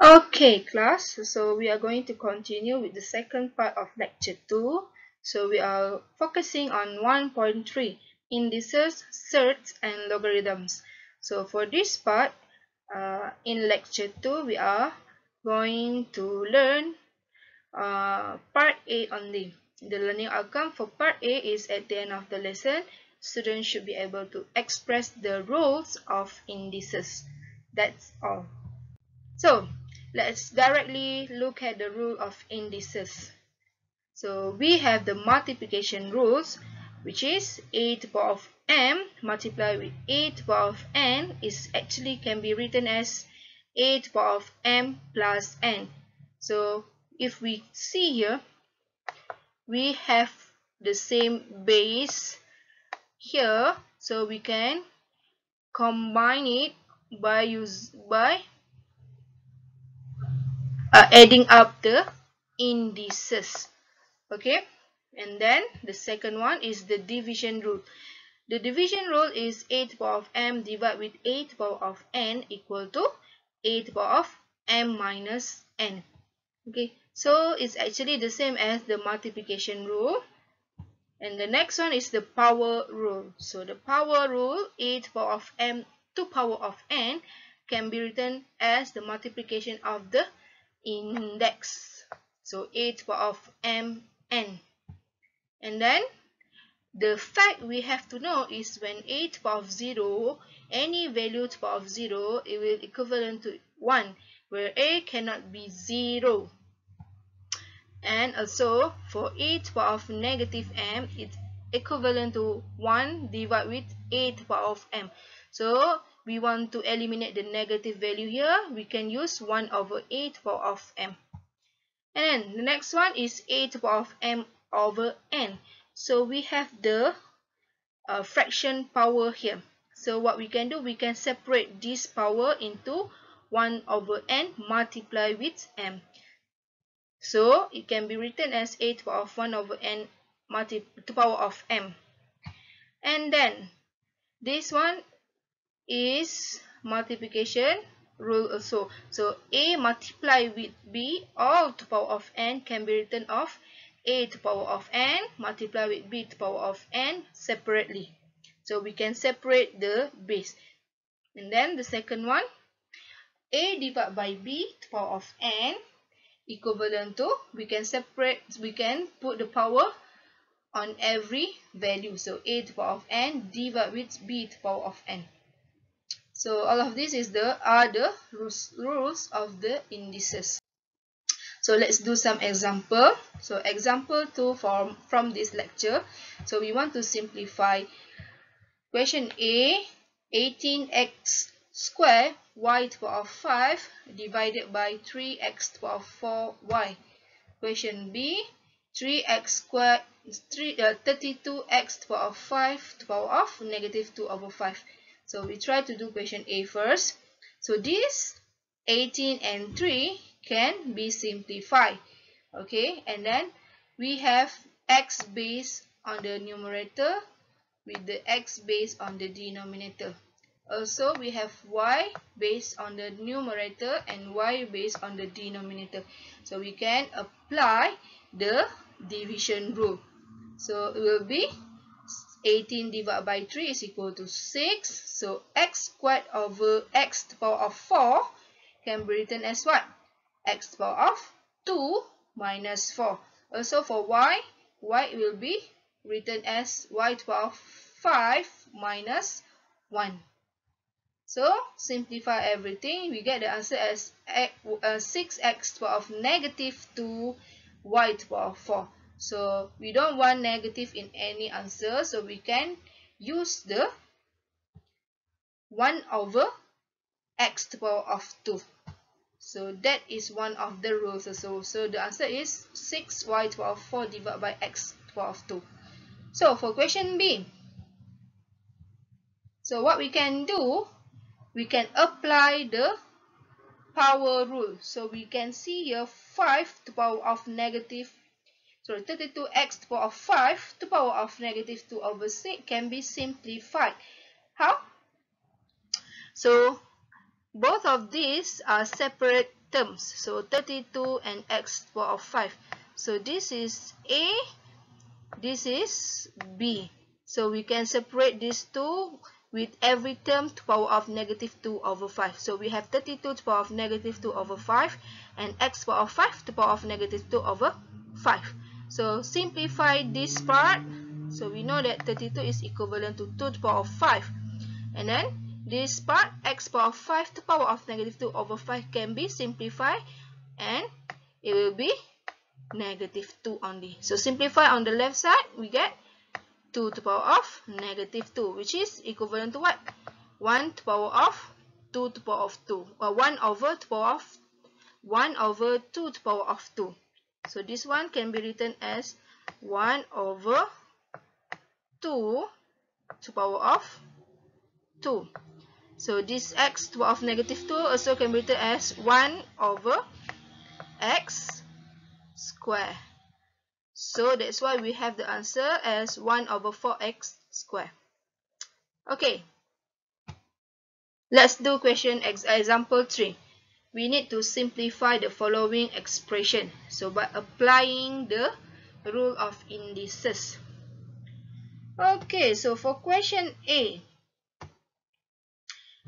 Okay, class. So we are going to continue with the second part of lecture 2. So we are focusing on 1.3 indices, surds, and logarithms. So for this part, in lecture 2, we are going to learn part A only. The learning outcome for part A is at the end of the lesson, students should be able to express the rules of indices. That's all. So let's directly look at the rule of indices. So we have the multiplication rules, which is a to the power of m multiplied with a to the power of n is actually can be written as a to the power of m plus n. So if we see here, we have the same base here, so we can combine it by adding up the indices. Okay, and then the second one is the division rule. The division rule is a to the power of m divided with a to the power of n equal to a to the power of m minus n. Okay, so it's actually the same as the multiplication rule. And the next one is the power rule. So the power rule, a to the power of m to the power of n, can be written as the multiplication of the index. So a to the power of m n. And then the fact we have to know is when a to the power of 0, any value to the power of 0, it will equivalent to 1, where a cannot be 0. And also for a to the power of negative m, it's equivalent to 1 divided with a to the power of m. So we want to eliminate the negative value here, we can use 1 over a to the power of m. And then the next one is a to the power of m over n. So we have the fraction power here. So what we can do, we can separate this power into 1 over n multiplied with m. So it can be written as a to the power of 1 over n to the power of m. And then this one is multiplication rule also. So a multiplied with b all to the power of n can be written off a to the power of n multiplied with b to the power of n separately. So we can separate the base. And then the second one, a divided by b to the power of n equivalent to, we can put the power on every value. So a to the power of n divided with b to the power of n. So all of this is the rules of the indices. So let's do some example. So example 2 from this lecture. So we want to simplify question A, 18x squared y to the power of 5 divided by 3x to the power of 4y. Question B, 3x squared 32x to the power of 5 to the power of negative 2 over 5. So we try to do question A first. So this 18 and 3 can be simplified. Okay, and then we have x based on the numerator with the x based on the denominator. Also, we have y based on the numerator and y based on the denominator. So we can apply the division rule. So it will be 18 divided by 3 is equal to 6. So x squared over x to the power of 4 can be written as what? X to the power of 2 minus 4. Also for y will be written as y to the power of 5 minus 1. So simplify everything, we get the answer as 6x to the power of negative 2 y to the power of 4. So we don't want negative in any answer, so we can use the 1 over x to the power of 2. So that is one of the rules also. So the answer is 6y to the power of 4 divided by x to the power of 2. So for question B, so what we can do, we can apply the power rule. So we can see here 5 to the power of negative 32x to the power of 5 to the power of negative 2 over 6 can be simplified. How? So both of these are separate terms. So 32 and x to the power of 5. So this is A, this is B. So we can separate these two with every term to the power of negative 2 over 5. So we have 32 to the power of negative 2 over 5 and x to the power of 5 to the power of negative 2 over 5. So simplify this part. So we know that 32 is equivalent to 2 to the power of 5. And then this part, x to the power of 5 to the power of negative 2 over 5 can be simplified, and it will be negative 2 only. So simplify on the left side, we get 2 to the power of negative 2, which is equivalent to what? 1 to the power of 2 to the power of 2, or 1 over 2 to the power of 2. So this one can be written as 1 over 2 to the power of 2. So this x to the power of negative 2 also can be written as 1 over x square. So that's why we have the answer as 1 over 4x square. Okay, let's do question example 3. We need to simplify the following expression. So by applying the rule of indices. Okay, so for question A,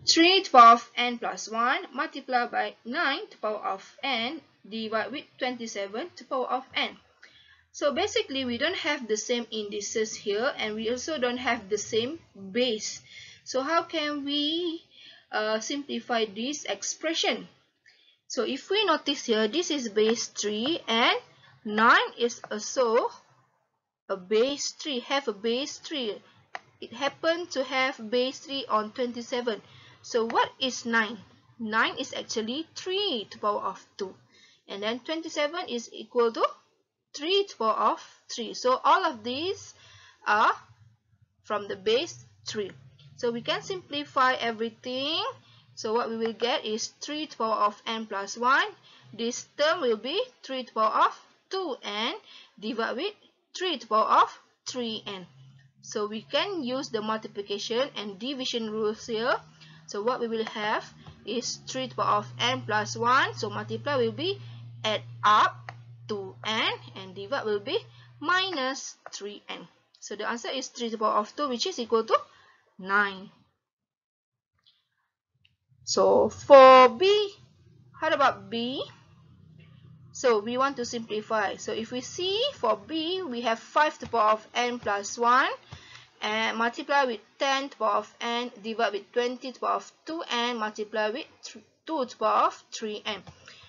3 to the power of n plus 1 multiplied by 9 to the power of n divided with 27 to the power of n. So basically we don't have the same indices here, and we also don't have the same base. So how can we simplify this expression? So if we notice here, this is base 3 and 9 is also a base 3, have a base 3. It happened to have base 3 on 27. So what is 9? 9 is actually 3 to the power of 2. And then 27 is equal to 3 to the power of 3. So all of these are from the base 3. So we can simplify everything. So what we will get is 3 to the power of n plus 1. This term will be 3 to the power of 2n divided with 3 to the power of 3n. So we can use the multiplication and division rules here. So what we will have is 3 to the power of n plus 1. So multiply will be add up to n, and divide will be minus 3n. So the answer is 3 to the power of 2, which is equal to 9. So for B, how about B? So we want to simplify. So if we see for B, we have 5 to the power of n plus 1 and multiply with 10 to the power of n divided with 20 to the power of 2n multiply with 2 to the power of 3n.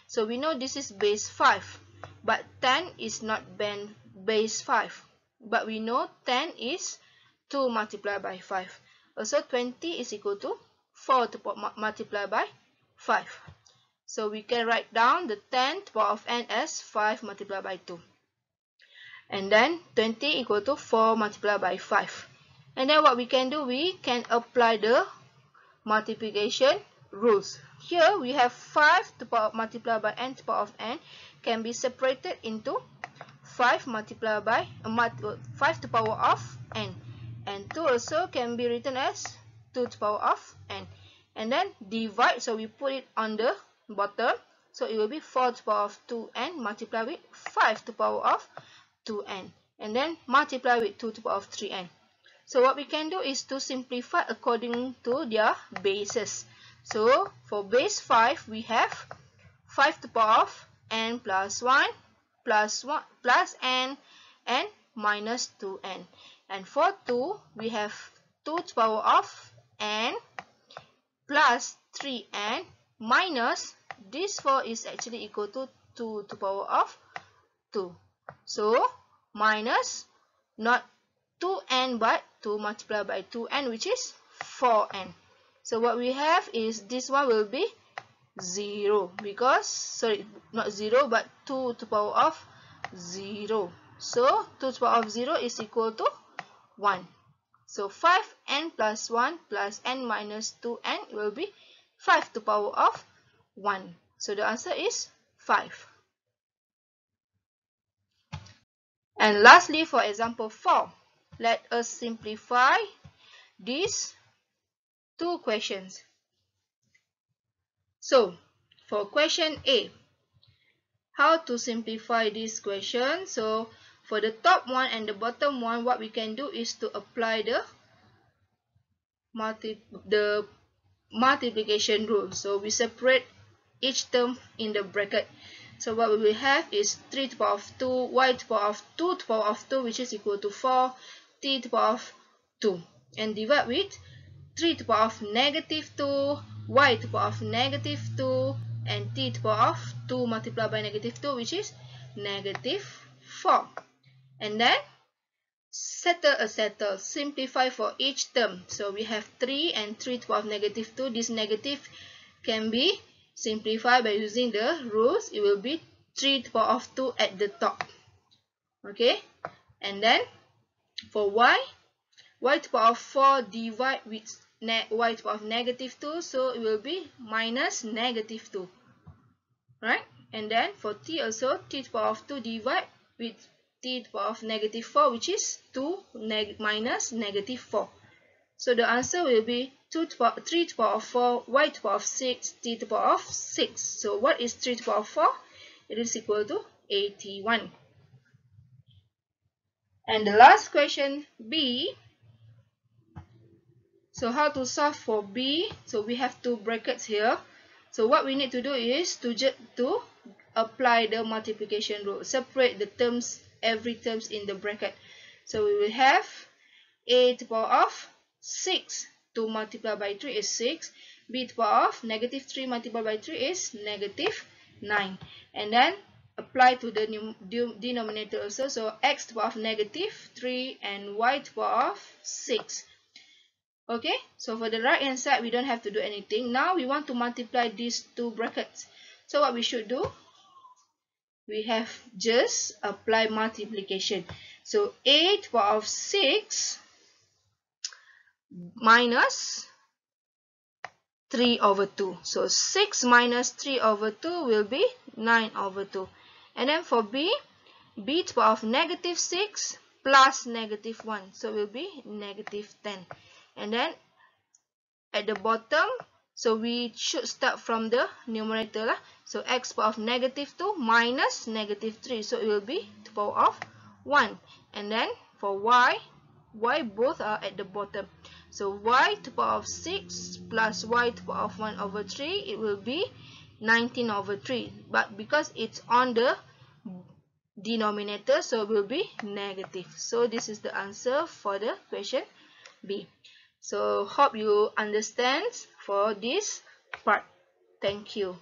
So we know this is base 5, but 10 is not base 5. But we know 10 is 2 multiplied by 5. Also 20 is equal to 4 to multiply by 5. So we can write down the 10 to the power of n as 5 multiplied by 2. And then 20 equal to 4 multiplied by 5. And then what we can do, we can apply the multiplication rules. Here we have 5 to the power multiplied by n to the power of n can be separated into 5 multiplied by 5 to the power of n, and 2 also can be written as 2 to the power of n. And then divide, so we put it on the bottom, so it will be 4 to the power of 2n multiplied with 5 to the power of 2n, and then multiply with 2 to the power of 3n. So what we can do is to simplify according to their bases. So for base 5, we have 5 to the power of n plus 1 plus n and minus 2n. And for 2, we have 2 to the power of n plus 3n minus this 4 is actually equal to 2 to the power of 2. So minus not 2n but 2 multiplied by 2n, which is 4n. So what we have is this one will be 0 because, sorry, not 0 but 2 to the power of 0. So 2 to the power of 0 is equal to 1. So 5n plus 1 plus n minus 2n will be 5 to the power of 1. So the answer is 5. And lastly, for example 4, let us simplify these two questions. So for question A, how to simplify this question? So for the top one and the bottom one, what we can do is to apply the multiplication rule. So we separate each term in the bracket. So what we will have is 3 to the power of 2, y to the power of 2 to the power of 2, which is equal to 4, t to the power of 2, and divide with 3 to the power of negative 2, y to the power of negative 2, and t to the power of 2 multiplied by negative 2, which is negative 4. And then settle, simplify for each term. So we have 3 and 3 to the power of negative 2. This negative can be simplified by using the rules. It will be 3 to the power of 2 at the top. Okay, and then for y to the power of 4 divide with y to the power of negative 2, so it will be minus negative 2, right? And then for t also, t to the power of 2 divide with t to the power of negative 4, which is 2 minus negative 4. So the answer will be 3 to the power of 4, y to the power of 6, t to the power of 6. So what is 3 to the power of 4? It is equal to 81. And the last question, B. So how to solve for B? So we have two brackets here. So what we need to do is to apply the multiplication rule. Separate the terms, every terms in the bracket. So we will have a to the power of 6. 2 multiplied by 3 is 6. B to the power of negative 3 multiplied by 3 is negative 9. And then apply to the denominator also. So x to the power of negative 3 and y to the power of 6. Okay, so for the right hand side, we don't have to do anything. Now we want to multiply these two brackets. So what we should do? We have just apply multiplication. So a to the power of 6 minus 3 over 2. So 6 minus 3 over 2 will be 9 over 2. And then for b to the power of negative 6 plus negative 1. So it will be negative 10. And then at the bottom, so we should start from the numerator lah. So x to the power of negative 2 minus negative 3. So it will be to the power of 1. And then for y both are at the bottom. So y to the power of 6 plus y to the power of 1 over 3, it will be 19 over 3. But because it's on the denominator, so it will be negative. So this is the answer for the question B. So hope you understand for this part. Thank you.